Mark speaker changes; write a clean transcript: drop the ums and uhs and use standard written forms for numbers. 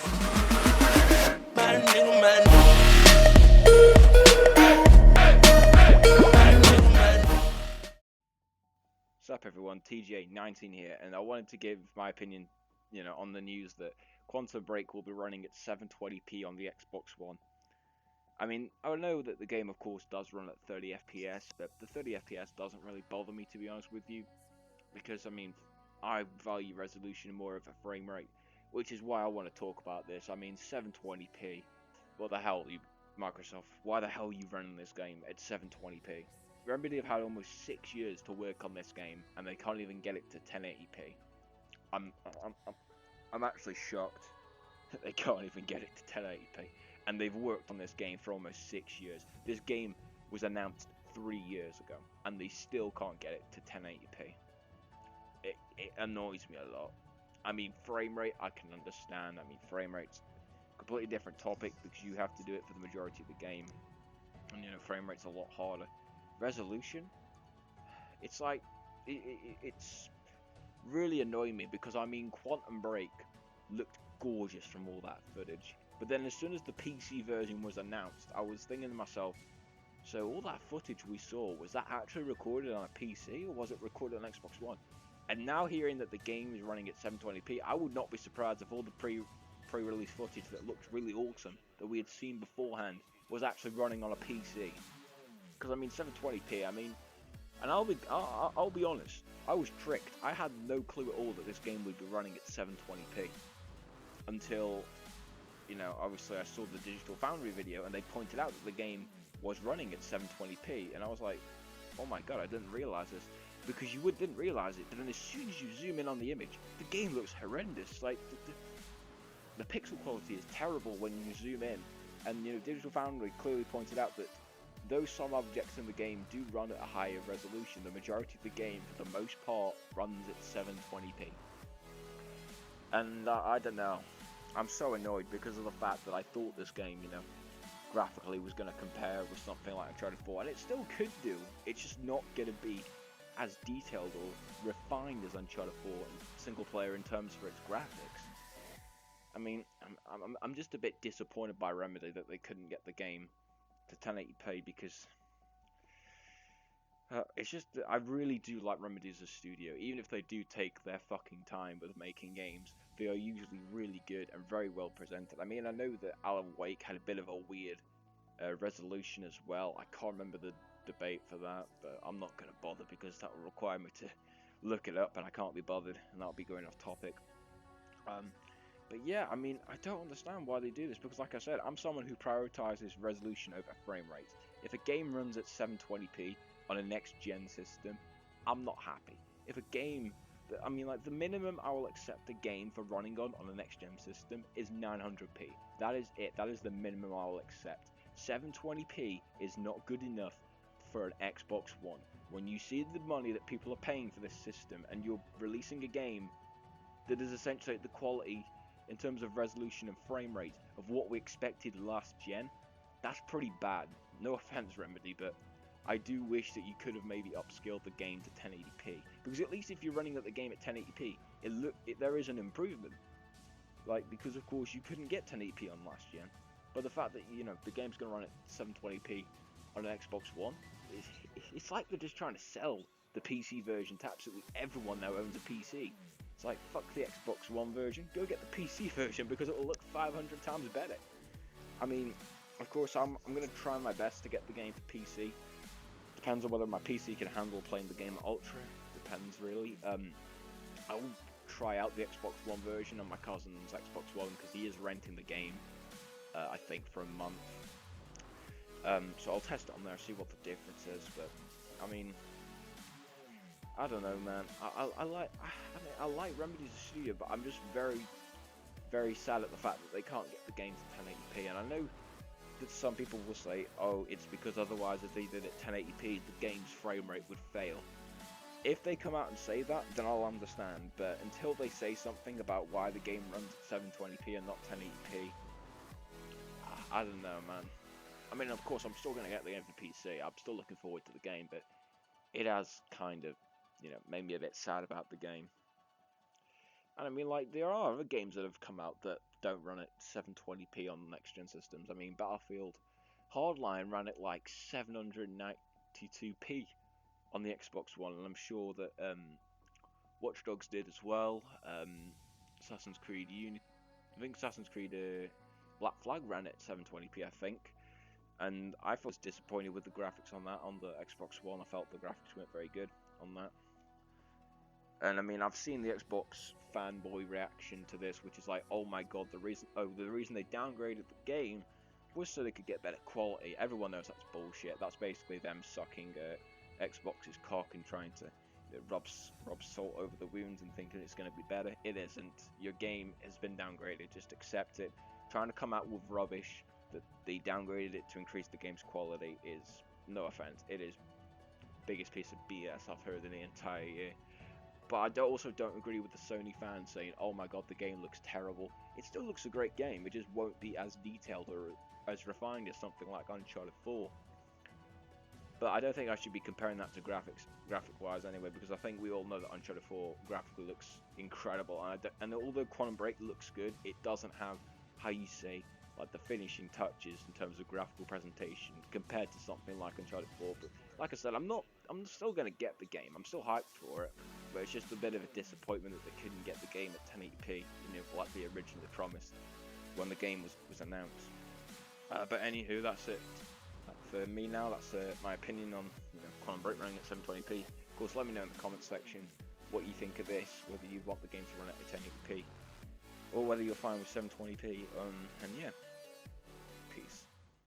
Speaker 1: What's up everyone, TGA19 here, and I wanted to give my opinion, on the news that Quantum Break will be running at 720p on the Xbox One. I mean, I know that the game of course does run at 30 FPS, but the 30 FPS doesn't really bother me, to be honest with you, because I value resolution more of a frame rate, which is why I want to talk about this. I mean, 720p, what the hell, Microsoft, why the hell are you running this game at 720p? Remedy have had almost 6 years to work on this game, and they can't even get it to 1080p. I'm actually shocked that they can't even get it to 1080p, and they've worked on this game for almost 6 years. This game was announced 3 years ago, and they still can't get it to 1080p. It annoys me a lot. I mean, frame rate, I can understand. I mean, frame rate's a completely different topic because you have to do it for the majority of the game, and frame rate's a lot harder. Resolution, it's like it's really annoying me because I mean Quantum Break looked gorgeous from all that footage, but then as soon as the PC version was announced, I was thinking to myself, so all that footage we saw, was that actually recorded on a PC or was it recorded on Xbox One? And now hearing that the game is running at 720p, I would not be surprised if all the pre-release footage that looked really awesome that we had seen beforehand was actually running on a PC. Because I mean 720p, I mean, and I'll be honest, I was tricked. I had no clue at all that this game would be running at 720p until, obviously I saw the Digital Foundry video and they pointed out that the game was running at 720p, and I was like, oh my god, I didn't realize this, because you didn't realize it, but then as soon as you zoom in on the image, the game looks horrendous. Like the pixel quality is terrible when you zoom in, and Digital Foundry clearly pointed out that though some objects in the game do run at a higher resolution, the majority of the game, for the most part, runs at 720p. And I don't know, I'm so annoyed because of the fact that I thought this game, graphically was going to compare with something like Uncharted 4, and it still could do. It's just not going to be as detailed or refined as Uncharted 4 and single player in terms for its graphics. I mean, I'm just a bit disappointed by Remedy that they couldn't get the game to 1080p, because it's just, I really do like Remedy as a studio. Even if they do take their fucking time with making games, they are usually really good and very well presented. I mean, I know that Alan Wake had a bit of a weird resolution as well. I can't remember the debate for that, but I'm not going to bother because that will require me to look it up, and I can't be bothered, and that'll be going off topic. But yeah, I mean, I don't understand why they do this, because like I said, I'm someone who prioritizes resolution over frame rates. If a game runs at 720p on a next-gen system, I'm not happy. If a game, I mean, like, the minimum I will accept a game for running on a next-gen system is 900p. That is it. That is the minimum I will accept. 720p is not good enough for an Xbox One. When you see the money that people are paying for this system, and you're releasing a game that is essentially at the quality in terms of resolution and frame rate of what we expected last gen, that's pretty bad. No offense, Remedy, but I do wish that you could have maybe upscaled the game to 1080p, because at least if you're running at the game at 1080p, there is an improvement. Like, because of course you couldn't get 1080p on last gen, but the fact that the game's gonna run at 720p on an Xbox One, it's like they're just trying to sell the PC version to absolutely everyone that owns a PC. It's like, fuck the Xbox One version, go get the PC version because it will look 500 times better. I mean, of course, I'm going to try my best to get the game to PC. Depends on whether my PC can handle playing the game at Ultra. Depends, really. I'll try out the Xbox One version on my cousin's Xbox One because he is renting the game, I think, for a month. So I'll test it on there, see what the difference is, but, I mean, I don't know, man. I like Remedy as a studio, but I'm just very, very sad at the fact that they can't get the game to 1080p. And I know that some people will say, oh, it's because otherwise if they did it 1080p, the game's frame rate would fail. If they come out and say that, then I'll understand. But until they say something about why the game runs at 720p and not 1080p, I don't know, man. I mean, of course, I'm still going to get the game for PC. I'm still looking forward to the game, but it has kind of, made me a bit sad about the game. And I mean, like, there are other games that have come out that don't run at 720p on next gen systems. I mean, Battlefield Hardline ran at like 792p on the Xbox One, and I'm sure that Watch Dogs did as well. Assassin's Creed I think Assassin's Creed Black Flag ran at 720p, I think. And I was disappointed with the graphics on that on the Xbox One. I felt the graphics weren't very good on that. And I mean, I've seen the Xbox fanboy reaction to this, which is like, oh my god, the reason they downgraded the game was so they could get better quality. Everyone knows that's bullshit. That's basically them sucking Xbox's cock and trying to rub salt over the wounds and thinking it's going to be better. It isn't. Your game has been downgraded. Just accept it. Trying to come out with rubbish that they downgraded it to increase the game's quality is, no offense, it is the biggest piece of BS I've heard in the entire year. But I also don't agree with the Sony fans saying, oh my god, the game looks terrible. It still looks a great game, it just won't be as detailed or as refined as something like Uncharted 4. But I don't think I should be comparing that to graphic-wise anyway, because I think we all know that Uncharted 4 graphically looks incredible. And although Quantum Break looks good, it doesn't have, how you say, like the finishing touches in terms of graphical presentation compared to something like Uncharted 4. But like I said, I'm still going to get the game. I'm still hyped for it. But it's just a bit of a disappointment that they couldn't get the game at 1080p, like they originally promised when the game was announced. But anywho, that's it for me now. That's my opinion on Quantum Break running at 720p. Of course, let me know in the comments section what you think of this, whether you want the game to run at 1080p, or whether you're fine with 720p. And yeah.